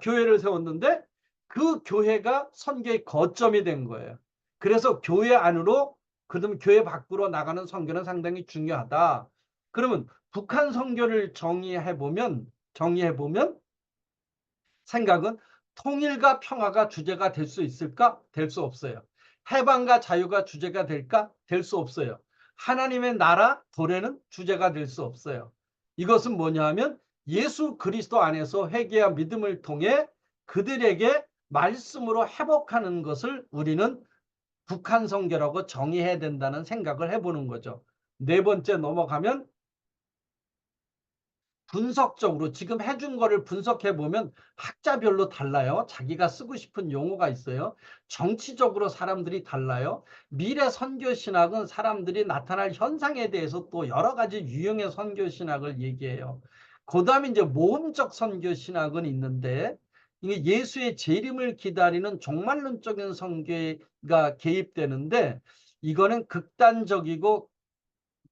교회를 세웠는데 그 교회가 선교의 거점이 된 거예요. 그래서 교회 안으로, 그러면 교회 밖으로 나가는 선교는 상당히 중요하다. 그러면 북한 선교를 정의해 보면 생각은 통일과 평화가 주제가 될 수 있을까? 될 수 없어요. 해방과 자유가 주제가 될까? 될 수 없어요. 하나님의 나라, 도래는 주제가 될 수 없어요. 이것은 뭐냐 하면 예수 그리스도 안에서 회개와 믿음을 통해 그들에게 말씀으로 회복하는 것을 우리는 북한 선교라고 정의해야 된다는 생각을 해보는 거죠. 네 번째 넘어가면 분석적으로 지금 해준 거를 분석해 보면 학자별로 달라요. 자기가 쓰고 싶은 용어가 있어요. 정치적으로 사람들이 달라요. 미래 선교 신학은 사람들이 나타날 현상에 대해서 또 여러 가지 유형의 선교 신학을 얘기해요. 그다음에 이제 모험적 선교 신학은 있는데 이게 예수의 재림을 기다리는 종말론적인 선교가 개입되는데 이거는 극단적이고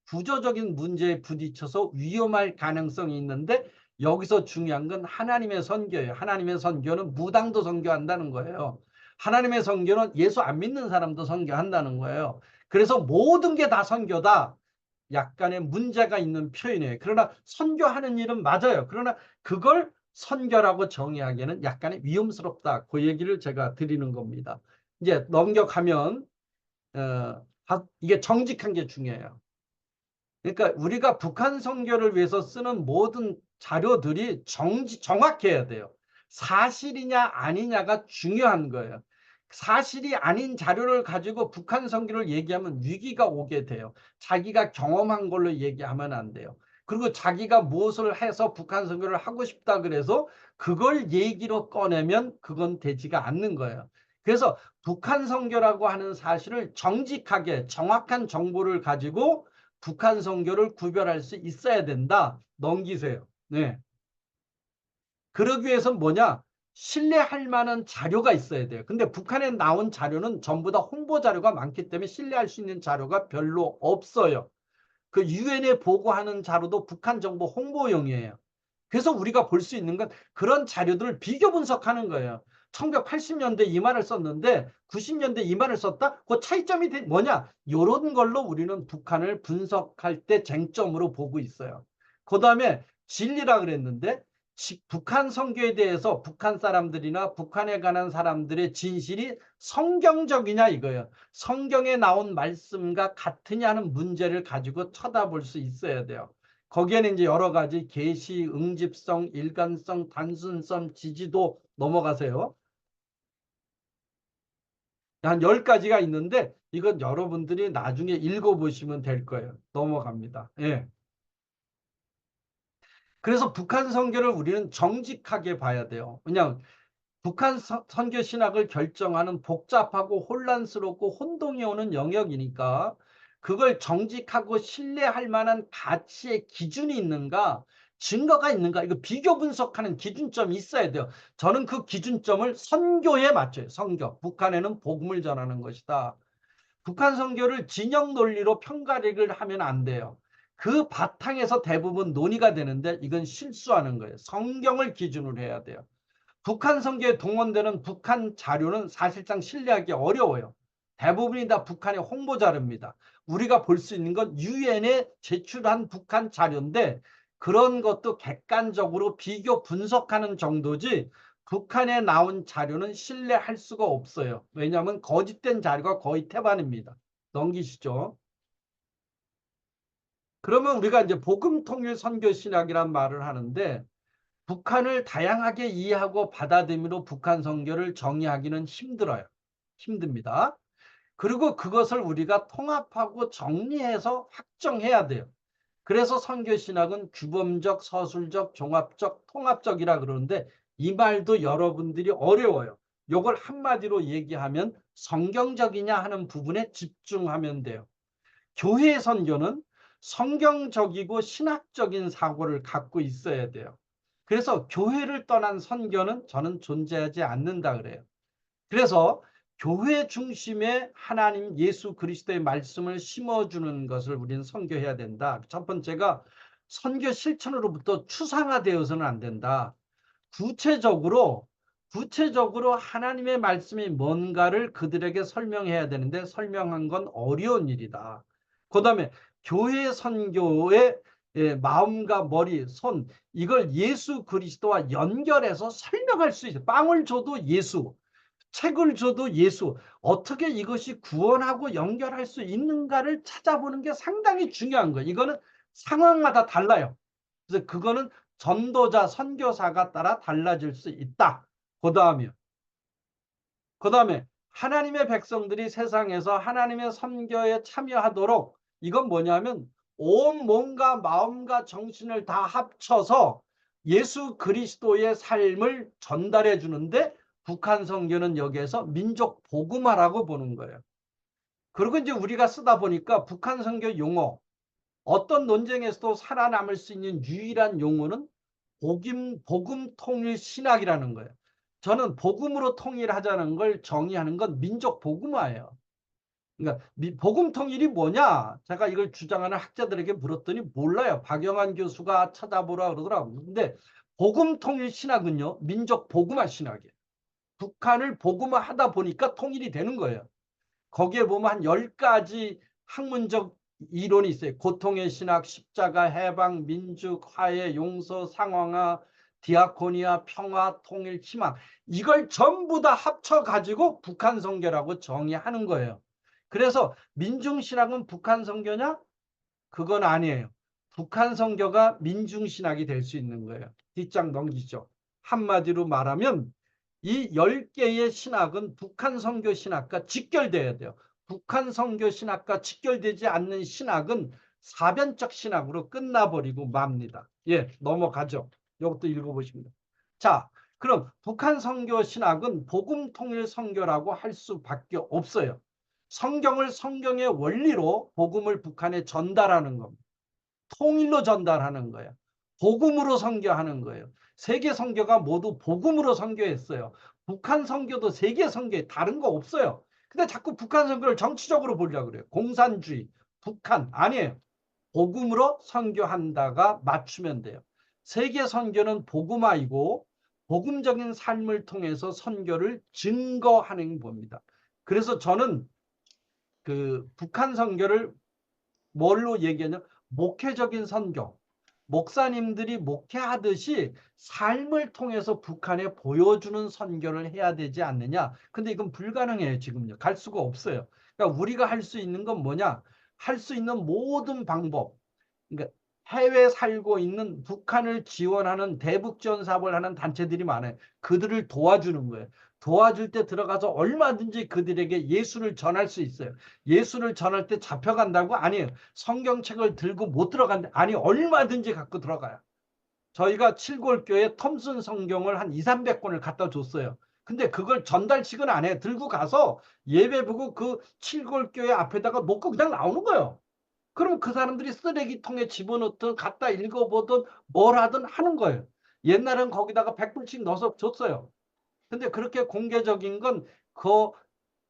구조적인 문제에 부딪혀서 위험할 가능성이 있는데 여기서 중요한 건 하나님의 선교예요. 하나님의 선교는 무당도 선교한다는 거예요. 하나님의 선교는 예수 안 믿는 사람도 선교한다는 거예요. 그래서 모든 게 다 선교다. 약간의 문제가 있는 표현이에요. 그러나 선교하는 일은 맞아요. 그러나 그걸 선교라고 정의하기에는 약간의 위험스럽다. 그 얘기를 제가 드리는 겁니다. 이제 넘겨가면 이게 정직한 게 중요해요. 그러니까 우리가 북한 선교를 위해서 쓰는 모든 자료들이 정확해야 돼요. 사실이냐 아니냐가 중요한 거예요. 사실이 아닌 자료를 가지고 북한 선교를 얘기하면 위기가 오게 돼요. 자기가 경험한 걸로 얘기하면 안 돼요. 그리고 자기가 무엇을 해서 북한 선교를 하고 싶다 그래서 그걸 얘기로 꺼내면 그건 되지가 않는 거예요. 그래서 북한 선교라고 하는 사실을 정직하게 정확한 정보를 가지고 북한 선교를 구별할 수 있어야 된다. 넘기세요. 네. 그러기 위해서는 뭐냐? 신뢰할 만한 자료가 있어야 돼요. 근데 북한에 나온 자료는 전부 다 홍보 자료가 많기 때문에 신뢰할 수 있는 자료가 별로 없어요. 그 유엔에 보고하는 자료도 북한 정보 홍보용이에요. 그래서 우리가 볼 수 있는 건 그런 자료들을 비교 분석하는 거예요. 1980년대 이 말을 썼는데 90년대 이 말을 썼다? 그 차이점이 뭐냐? 이런 걸로 우리는 북한을 분석할 때 쟁점으로 보고 있어요. 그 다음에 진리라 그랬는데 북한 선교에 대해서 북한 사람들이나 북한에 관한 사람들의 진실이 성경적이냐 이거예요. 성경에 나온 말씀과 같으냐는 문제를 가지고 쳐다볼 수 있어야 돼요. 거기에는 이제 여러 가지 계시, 응집성, 일관성, 단순성, 지지도 넘어가세요. 한 10가지가 있는데 이건 여러분들이 나중에 읽어보시면 될 거예요. 넘어갑니다. 예. 그래서 북한 선교를 우리는 정직하게 봐야 돼요. 그냥 북한 선교 신학을 결정하는 복잡하고 혼란스럽고 혼동이 오는 영역이니까 그걸 정직하고 신뢰할 만한 가치의 기준이 있는가, 증거가 있는가, 이거 비교 분석하는 기준점이 있어야 돼요. 저는 그 기준점을 선교에 맞춰요. 선교. 북한에는 복음을 전하는 것이다. 북한 선교를 진영 논리로 평가를 하면 안 돼요. 그 바탕에서 대부분 논의가 되는데 이건 실수하는 거예요. 성경을 기준으로 해야 돼요. 북한 선교에 동원되는 북한 자료는 사실상 신뢰하기 어려워요. 대부분이 다 북한의 홍보 자료입니다. 우리가 볼 수 있는 건 유엔에 제출한 북한 자료인데 그런 것도 객관적으로 비교 분석하는 정도지 북한에 나온 자료는 신뢰할 수가 없어요. 왜냐하면 거짓된 자료가 거의 태반입니다. 넘기시죠. 그러면 우리가 이제 복음통일 선교 신학이란 말을 하는데 북한을 다양하게 이해하고 받아들임으로 북한 선교를 정의하기는 힘들어요. 힘듭니다. 그리고 그것을 우리가 통합하고 정리해서 확정해야 돼요. 그래서 선교신학은 규범적, 서술적, 종합적, 통합적이라 그러는데 이 말도 여러분들이 어려워요. 이걸 한마디로 얘기하면 성경적이냐 하는 부분에 집중하면 돼요. 교회 선교는 성경적이고 신학적인 사고를 갖고 있어야 돼요. 그래서 교회를 떠난 선교는 저는 존재하지 않는다 그래요. 그래서 교회 중심의 하나님 예수 그리스도의 말씀을 심어주는 것을 우리는 선교해야 된다. 첫 번째가 선교 실천으로부터 추상화되어서는 안 된다. 구체적으로 하나님의 말씀이 뭔가를 그들에게 설명해야 되는데 설명한 건 어려운 일이다. 그 다음에 교회 선교의 예, 마음과 머리, 손 이걸 예수 그리스도와 연결해서 설명할 수 있어요. 빵을 줘도 예수, 책을 줘도 예수. 어떻게 이것이 구원하고 연결할 수 있는가를 찾아보는 게 상당히 중요한 거예요. 이거는 상황마다 달라요. 그래서 그거는 전도자, 선교사가 따라 달라질 수 있다. 그다음에 하나님의 백성들이 세상에서 하나님의 선교에 참여하도록 이건 뭐냐면 온 몸과 마음과 정신을 다 합쳐서 예수 그리스도의 삶을 전달해 주는데 북한 선교는 여기에서 민족 복음화라고 보는 거예요. 그리고 이제 우리가 쓰다 보니까 북한 선교 용어 어떤 논쟁에서도 살아남을 수 있는 유일한 용어는 복음 통일 신학이라는 거예요. 저는 복음으로 통일하자는 걸 정의하는 건 민족 복음화예요. 그러니까 복음 통일이 뭐냐? 제가 이걸 주장하는 학자들에게 물었더니 몰라요. 박영환 교수가 찾아보라 그러더라고요. 근데 복음 통일 신학은요. 민족 복음화 신학이에요. 북한을 복음화하다 보니까 통일이 되는 거예요. 거기에 보면 한 10가지 학문적 이론이 있어요. 고통의 신학, 십자가, 해방, 민족, 화해, 용서, 상황화, 디아코니아, 평화, 통일, 희망 이걸 전부 다 합쳐가지고 북한 선교라고 정의하는 거예요. 그래서 민중신학은 북한 선교냐? 그건 아니에요. 북한 선교가 민중신학이 될 수 있는 거예요. 뒷장 넘기죠. 한마디로 말하면 이 10개의 신학은 북한 선교 신학과 직결돼야 돼요. 북한 선교 신학과 직결되지 않는 신학은 사변적 신학으로 끝나버리고 맙니다. 예, 넘어가죠. 이것도 읽어보십니다. 자, 그럼 북한 선교 신학은 복음 통일 선교라고 할 수밖에 없어요. 성경을 성경의 원리로 복음을 북한에 전달하는 겁니다. 통일로 전달하는 거예요. 복음으로 선교하는 거예요. 세계 선교가 모두 복음으로 선교했어요. 북한 선교도 세계 선교에 다른 거 없어요. 근데 자꾸 북한 선교를 정치적으로 보려고 그래요. 공산주의, 북한 아니에요. 복음으로 선교한다가 맞추면 돼요. 세계 선교는 복음화이고 복음적인 삶을 통해서 선교를 증거하는 겁니다. 그래서 저는 그 북한 선교를 뭘로 얘기하냐? 목회적인 선교. 목사님들이 목회하듯이 삶을 통해서 북한에 보여주는 선교를 해야 되지 않느냐. 근데 이건 불가능해요, 지금요. 갈 수가 없어요. 그러니까 우리가 할 수 있는 건 뭐냐? 할 수 있는 모든 방법. 그러니까 해외 살고 있는 북한을 지원하는 대북 지원 사업을 하는 단체들이 많아요. 그들을 도와주는 거예요. 도와줄 때 들어가서 얼마든지 그들에게 예수를 전할 수 있어요. 예수를 전할 때 잡혀간다고? 아니에요. 성경책을 들고 못 들어간다. 아니, 얼마든지 갖고 들어가요. 저희가 칠골교에 톰슨 성경을 한 2, 300권을 갖다 줬어요. 근데 그걸 전달식은 안 해요. 들고 가서 예배 보고 그 칠골교회 앞에다가 놓고 그냥 나오는 거예요. 그럼 그 사람들이 쓰레기통에 집어넣든 갖다 읽어보든 뭘 하든 하는 거예요. 옛날엔 거기다가 100불씩 넣어서 줬어요. 근데 그렇게 공개적인 건 그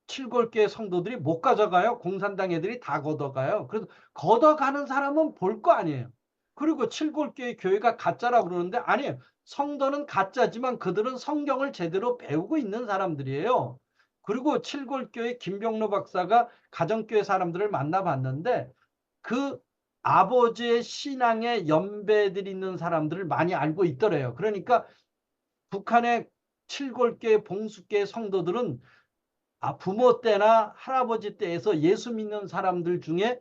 칠골교회 성도들이 못 가져가요. 공산당 애들이 다 걷어가요. 그래서 걷어가는 사람은 볼 거 아니에요. 그리고 칠골교회 교회가 가짜라고 그러는데 아니에요. 성도는 가짜지만 그들은 성경을 제대로 배우고 있는 사람들이에요. 그리고 칠골교회 김병로 박사가 가정교회 사람들을 만나봤는데 그 아버지의 신앙의 연배들이 있는 사람들을 많이 알고 있더래요. 그러니까 북한의 칠골교회 봉숙교회 성도들은 부모 때나 할아버지 때에서 예수 믿는 사람들 중에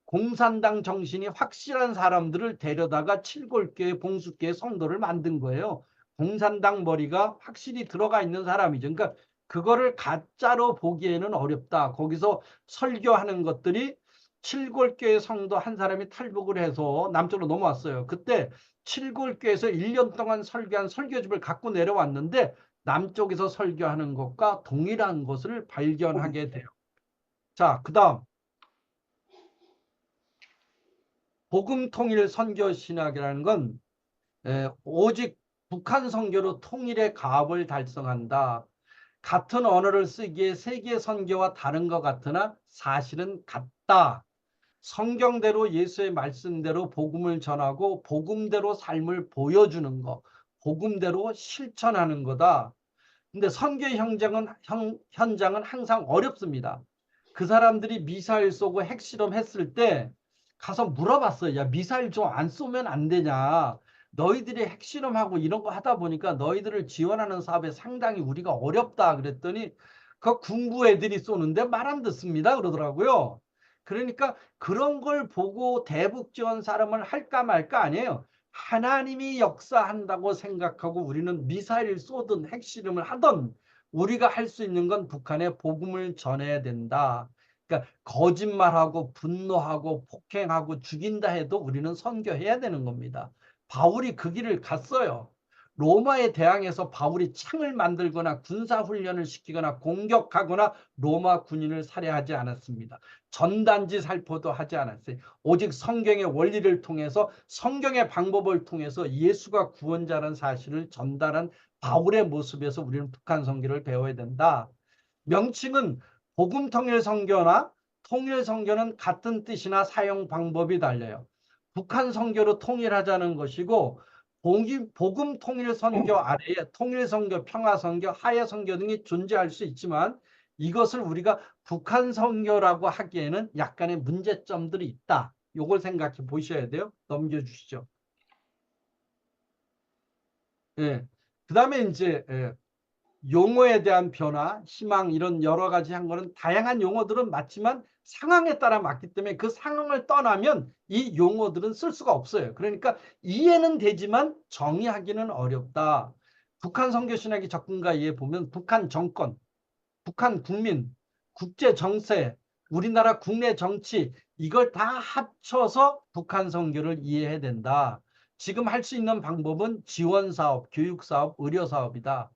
공산당 정신이 확실한 사람들을 데려다가 칠골교회 봉숙교회 성도를 만든 거예요. 공산당 머리가 확실히 들어가 있는 사람이죠. 그러니까 그거를 가짜로 보기에는 어렵다. 거기서 설교하는 것들이 칠골교회 성도 한 사람이 탈북을 해서 남쪽으로 넘어왔어요. 그때 칠골교회에서 1년 동안 설교한 설교집을 갖고 내려왔는데 남쪽에서 설교하는 것과 동일한 것을 발견하게 돼요. 자, 그 다음 복음통일 선교신학이라는 건 오직 북한 선교로 통일의 가업을 달성한다. 같은 언어를 쓰기에 세계 선교와 다른 것 같으나 사실은 같다. 성경대로 예수의 말씀대로 복음을 전하고 복음대로 삶을 보여주는 것, 복음대로 실천하는 거다. 근데 선교 현장은 항상 어렵습니다. 그 사람들이 미사일 쏘고 핵실험 했을 때 가서 물어봤어요. 야, 미사일 좀 안 쏘면 안 되냐? 너희들이 핵실험하고 이런 거 하다 보니까 너희들을 지원하는 사업에 상당히 우리가 어렵다 그랬더니 그 군부 애들이 쏘는데 말 안 듣습니다 그러더라고요. 그러니까 그런 걸 보고 대북 지원 사람을 할까 말까 아니에요. 하나님이 역사한다고 생각하고 우리는 미사일을 쏘든 핵실험을 하든 우리가 할 수 있는 건 북한에 복음을 전해야 된다. 그러니까 거짓말하고 분노하고 폭행하고 죽인다 해도 우리는 선교해야 되는 겁니다. 바울이 그 길을 갔어요. 로마에 대항해서 바울이 창을 만들거나 군사훈련을 시키거나 공격하거나 로마 군인을 살해하지 않았습니다. 전단지 살포도 하지 않았어요. 오직 성경의 원리를 통해서 성경의 방법을 통해서 예수가 구원자라는 사실을 전달한 바울의 모습에서 우리는 북한 선교를 배워야 된다. 명칭은 복음 통일 선교나 통일 선교는 같은 뜻이나 사용 방법이 달라요. 북한 선교로 통일하자는 것이고 복음 통일 선교 아래에 통일 선교, 평화 선교, 하해 선교 등이 존재할 수 있지만 이것을 우리가 북한 선교라고 하기에는 약간의 문제점들이 있다. 이걸 생각해 보셔야 돼요. 넘겨주시죠. 예. 그다음에 이제 용어에 대한 변화, 희망 이런 여러 가지 한 거는 다양한 용어들은 맞지만 상황에 따라 맞기 때문에 그 상황을 떠나면 이 용어들은 쓸 수가 없어요. 그러니까 이해는 되지만 정의하기는 어렵다. 북한 선교신학의 접근가에 보면 북한 정권, 북한 국민, 국제 정세, 우리나라 국내 정치 이걸 다 합쳐서 북한 선교를 이해해야 된다. 지금 할 수 있는 방법은 지원사업, 교육사업, 의료사업이다.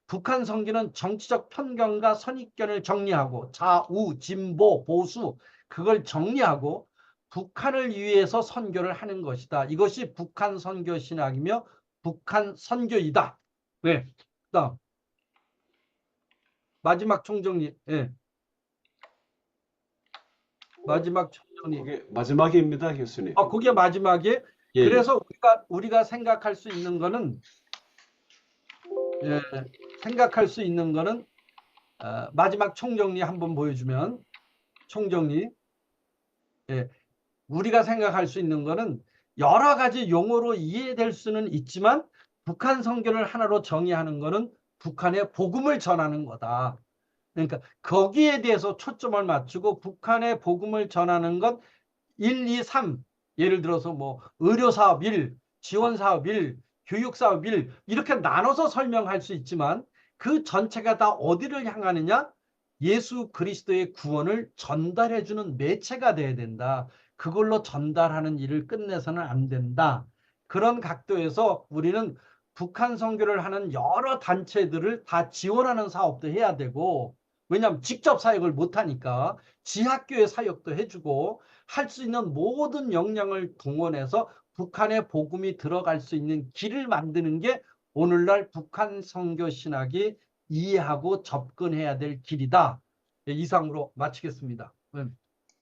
북한 선교는 정치적 편견과 선입견을 정리하고 좌우, 진보, 보수 그걸 정리하고 북한을 위해서 선교를 하는 것이다. 이것이 북한 선교 신학이며 북한 선교이다. 네. 그다음 마지막 총정리. 예. 마지막 총정리. 그게 마지막입니다, 교수님. 그게 마지막에. 예, 그래서 우리가 생각할 수 있는 거는 생각할 수 있는 거는 마지막 총정리 한번 보여주면 총정리. 예. 우리가 생각할 수 있는 거는 여러 가지 용어로 이해될 수는 있지만 북한 선교를 하나로 정의하는 거는 북한의 복음을 전하는 거다. 그러니까 거기에 대해서 초점을 맞추고 북한의 복음을 전하는 것 1, 2, 3 예를 들어서 뭐 의료사업 1, 지원사업 1, 교육사업 1 이렇게 나눠서 설명할 수 있지만 그 전체가 다 어디를 향하느냐? 예수 그리스도의 구원을 전달해주는 매체가 돼야 된다. 그걸로 전달하는 일을 끝내서는 안 된다. 그런 각도에서 우리는 북한 선교를 하는 여러 단체들을 다 지원하는 사업도 해야 되고 왜냐하면 직접 사역을 못하니까 지학교의 사역도 해주고 할 수 있는 모든 역량을 동원해서 북한의 복음이 들어갈 수 있는 길을 만드는 게 오늘날 북한 선교 신학이 이해하고 접근해야 될 길이다. 이상으로 마치겠습니다.